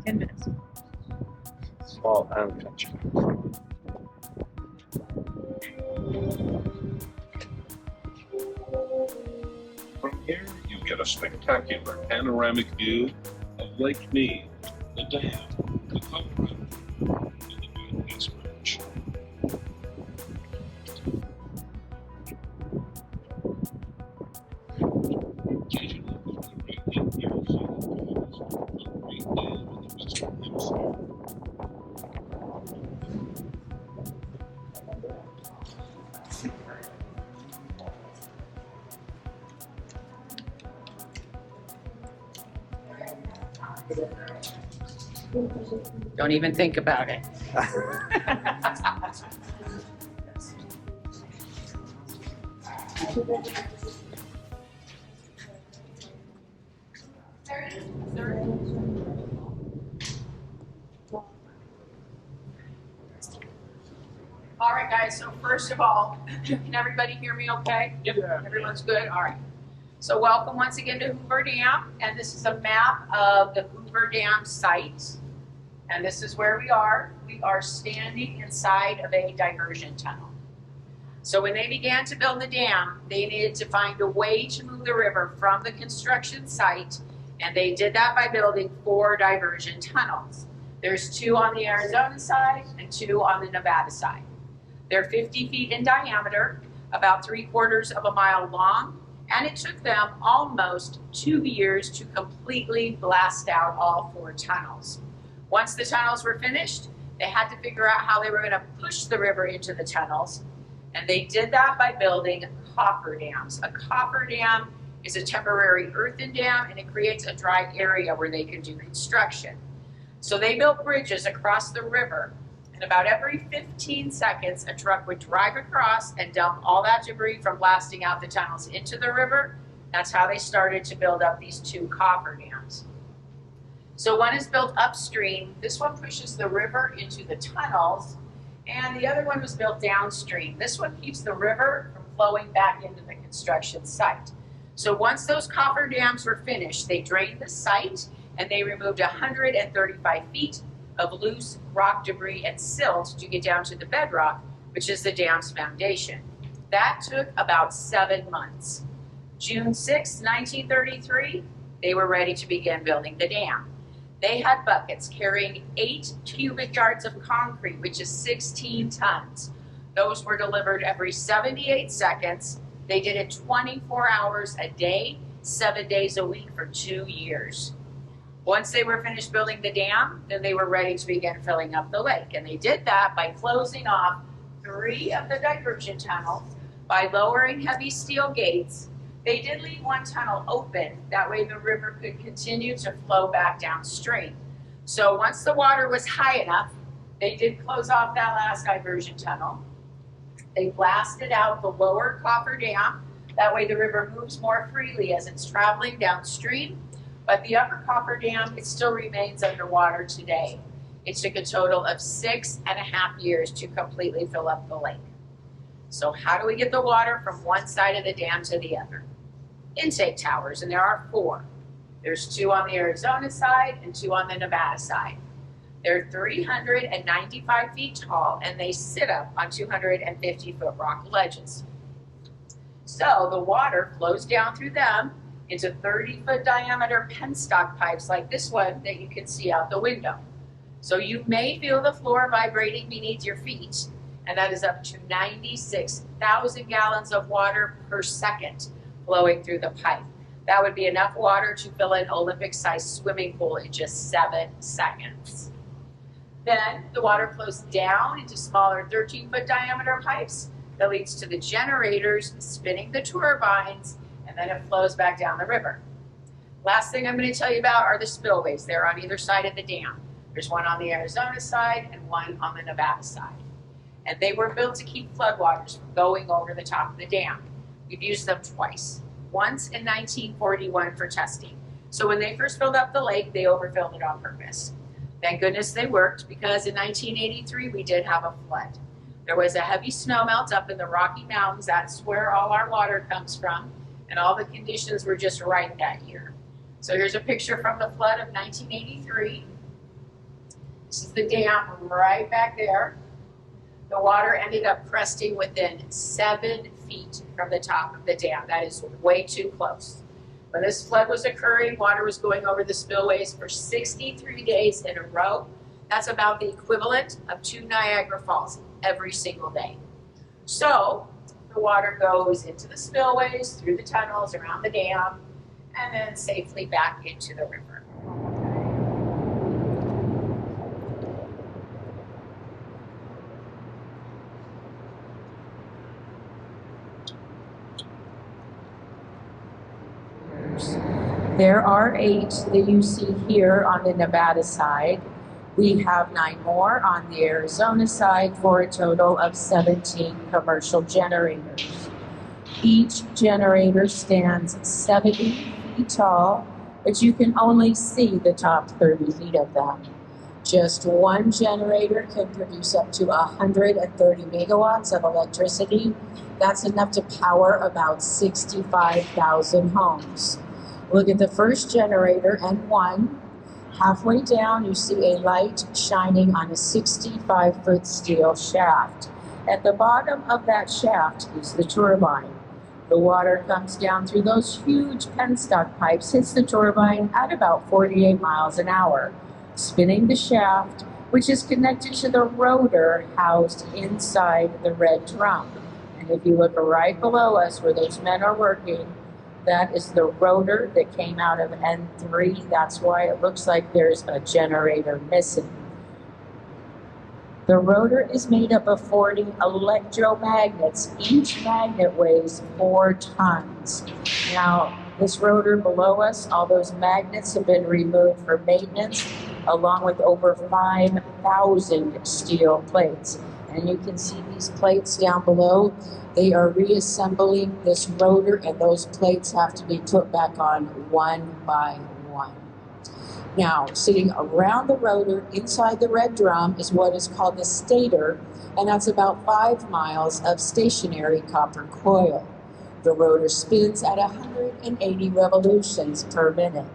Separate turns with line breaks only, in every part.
10 minutes.
Small and country.
From here, you get a spectacular panoramic view of Lake Mead, the dam, the Colorado, and the Bypass Bridge. Occasionally, you can right in here see the falls of the Great Dam in the Western Hemisphere.
Don't even think about it. All right, guys, so first of all, can everybody hear me okay?
Yep.
Everyone's good? All right. So welcome once again to Hoover Dam, and this is a map of the Hoover Dam site. And this is where we are. We are standing inside of a diversion tunnel. So when they began to build the dam, they needed to find a way to move the river from the construction site, and they did that by building 4 diversion tunnels. There's 2 on the Arizona side and 2 on the Nevada side. They're 50 feet in diameter, about 3/4 of a mile long, and it took them almost 2 years to completely blast out all 4 tunnels. Once the tunnels were finished, they had to figure out how they were going to push the river into the tunnels, and they did that by building coffer dams. A coffer dam is a temporary earthen dam, and it creates a dry area where they can do construction. So they built bridges across the river, and about every 15 seconds, a truck would drive across and dump all that debris from blasting out the tunnels into the river. That's how they started to build up these 2 coffer dams. So one is built upstream. This one pushes the river into the tunnels, and the other one was built downstream. This one keeps the river from flowing back into the construction site. So once those coffer dams were finished, they drained the site, and they removed 135 feet of loose rock debris and silt to get down to the bedrock, which is the dam's foundation. That took about 7 months. June 6, 1933, they were ready to begin building the dam. They had buckets carrying 8 cubic yards of concrete, which is 16 tons. Those were delivered every 78 seconds. They did it 24 hours a day, 7 days a week for 2 years. Once they were finished building the dam, then they were ready to begin filling up the lake. And they did that by closing off 3 of the diversion tunnels, by lowering heavy steel gates. They did leave 1 tunnel open. That way the river could continue to flow back downstream. So once the water was high enough, they did close off that last diversion tunnel. They blasted out the lower coffer dam. That way the river moves more freely as it's traveling downstream. But the upper coffer dam, it still remains underwater today. It took a total of 6.5 years to completely fill up the lake. So how do we get the water from one side of the dam to the other? Intake towers, and there are 4. There's 2 on the Arizona side and 2 on the Nevada side. They're 395 feet tall, and they sit up on 250-foot rock ledges. So the water flows down through them into 30-foot diameter penstock pipes like this one that you can see out the window. So you may feel the floor vibrating beneath your feet, and that is up to 96,000 gallons of water per second flowing through the pipe. That would be enough water to fill an Olympic-sized swimming pool in just 7 seconds. Then the water flows down into smaller 13-foot diameter pipes that leads to the generators spinning the turbines, and then it flows back down the river. Last thing I'm going to tell you about are the spillways. They're on either side of the dam. There's one on the Arizona side and one on the Nevada side. And they were built to keep floodwaters from going over the top of the dam. We've used them twice. Once in 1941 for testing. So when they first filled up the lake, they overfilled it on purpose. Thank goodness they worked, because in 1983 we did have a flood. There was a heavy snowmelt up in the Rocky Mountains. That's where all our water comes from. And all the conditions were just right that year. So here's a picture from the flood of 1983. This is the dam right back there. The water ended up cresting within 7 feet from the top of the dam. That is way too close. When this flood was occurring, water was going over the spillways for 63 days in a row. That's about the equivalent of 2 Niagara Falls every single day. So the water goes into the spillways, through the tunnels, around the dam, and then safely back into the river. There are 8 that you see here on the Nevada side. We have 9 more on the Arizona side for a total of 17 commercial generators. Each generator stands 70 feet tall, but you can only see the top 30 feet of them. Just one generator can produce up to 130 megawatts of electricity. That's enough to power about 65,000 homes. Look at the first generator and 1. Halfway down, you see a light shining on a 65-foot steel shaft. At the bottom of that shaft is the turbine. The water comes down through those huge penstock pipes, hits the turbine at about 48 miles an hour, spinning the shaft, which is connected to the rotor housed inside the red drum. And if you look right below us where those men are working, that is the rotor that came out of N3. That's why it looks like there's a generator missing. The rotor is made up of 40 electromagnets. Each magnet weighs 4 tons. Now, this rotor below us, all those magnets have been removed for maintenance, along with over 5,000 steel plates. And you can see these plates down below. They are reassembling this rotor, and those plates have to be put back on one by one. Now, sitting around the rotor inside the red drum is what is called the stator, and that's about 5 miles of stationary copper coil. The rotor spins at 180 revolutions per minute.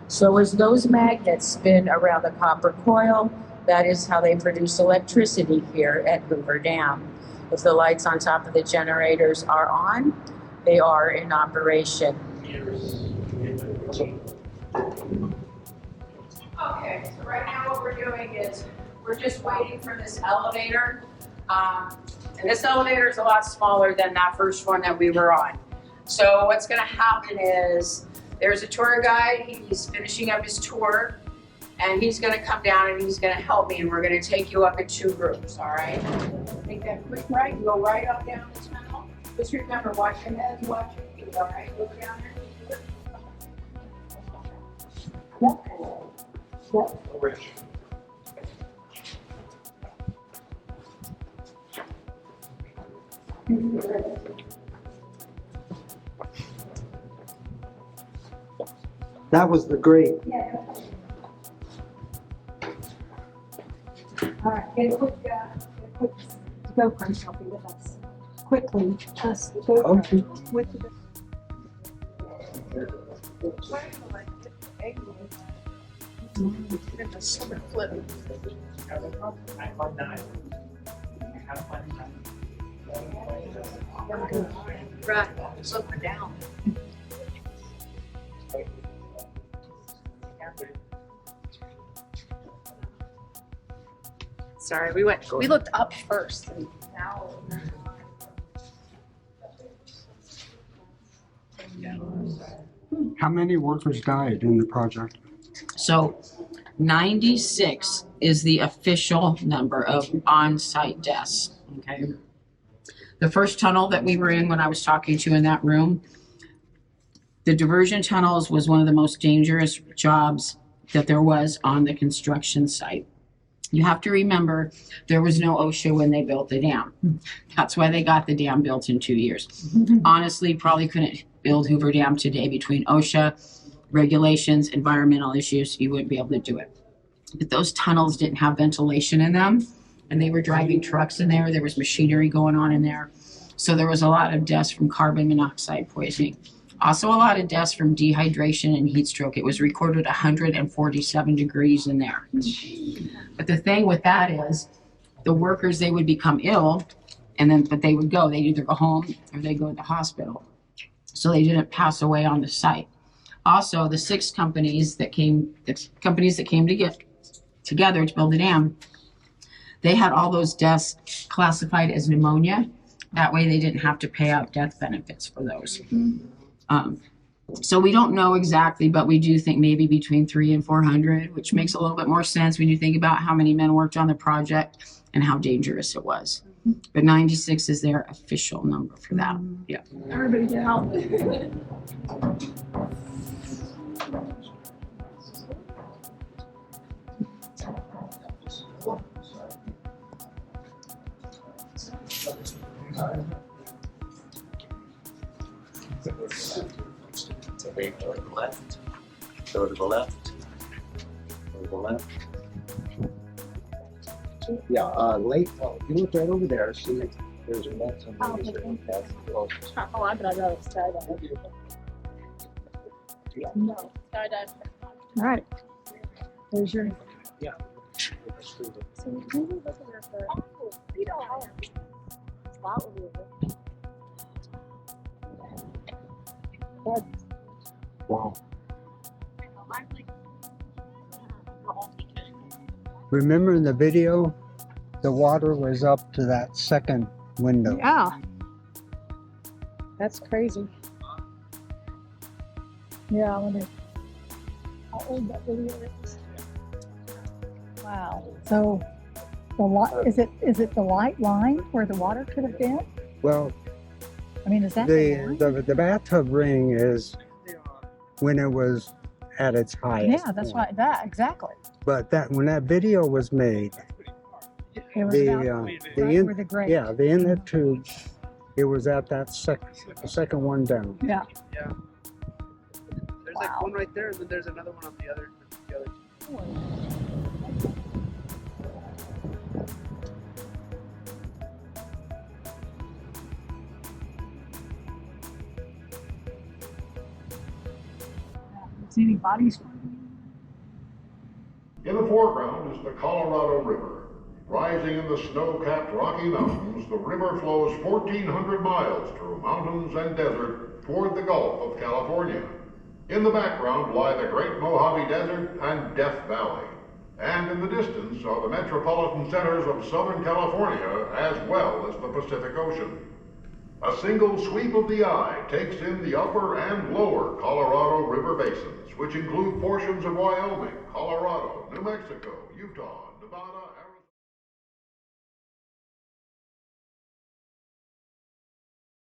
So as those magnets spin around the copper coil, that is how they produce electricity here at Hoover Dam. If the lights on top of the generators are on, they are in operation. Okay, so right now what we're doing is we're just waiting for this elevator. And this elevator is a lot smaller than that first one that we were on. So what's gonna happen is there's a tour guide, he's finishing up his tour, and he's gonna come down and he's gonna help me, and we're gonna take you up in 2 groups, all right? Take that quick right, and go right up down the tunnel. Just remember, watch your head, watch your feet, all right? Look down there. Yep.
Rich.
That was the grade.
Yeah. All right, get a quick GoPro selfie with us. Quickly, us GoPro
Okay.
with the.
Right, slow her down. Sorry, we looked up first. And now.
How many workers died in the project?
So 96 is the official number of on-site deaths, okay? The first tunnel that we were in when I was talking to you in that room, the diversion tunnels was one of the most dangerous jobs that there was on the construction site. You have to remember, there was no OSHA when they built the dam. That's why they got the dam built in 2 years. Honestly, probably couldn't build Hoover Dam today between OSHA, regulations, environmental issues. You wouldn't be able to do it. But those tunnels didn't have ventilation in them, and they were driving trucks in there. There was machinery going on in there. So there was a lot of deaths from carbon monoxide poisoning. Also, a lot of deaths from dehydration and heat stroke. It was recorded 147 degrees in there. But the thing with that is, the workers, they would become ill, but they would go. They'd either go home or they'd go to the hospital. So they didn't pass away on the site. Also, the six companies that came to get together to build the dam, they had all those deaths classified as pneumonia. That way they didn't have to pay out death benefits for those. So we don't know exactly, but we do think maybe between 300 and 400, which makes a little bit more sense when you think about how many men worked on the project and how dangerous it was. But 96 is their official number for that. Yeah.
Everybody get out.
Go to the left. Go to the left. Go to the left. Yeah, late. If you look right over there, see there's a net.
Oh, I'd rather skydive. No, skydive. All right. There's your.
Yeah.
So we were looking at the. Oh, Vito Island. That would be good.
Wow. Remember in the video, the water was up to that second window.
Yeah. That's crazy. Yeah, I wonder how old that video is. Wow. So the light, is it the light line where the water could have been?
Well,
I mean, is that the
the bathtub ring is when it was at its highest.
Yeah, that's
point.
right. That exactly.
But when that video was made,
It was
the
about
the
right where the grate.
yeah, the inlet tube, it was at that second one down.
Yeah.
Yeah. There's like one right there, and then there's another one on the other.
See any bodies?
In the foreground is the Colorado River. Rising in the snow-capped Rocky Mountains, the river flows 1,400 miles through mountains and desert toward the Gulf of California. In the background lie the Great Mojave Desert and Death Valley. And in the distance are the metropolitan centers of Southern California as well as the Pacific Ocean. A single sweep of the eye takes in the upper and lower Colorado River basins, which include portions of Wyoming, Colorado, New Mexico, Utah, Nevada, Arizona.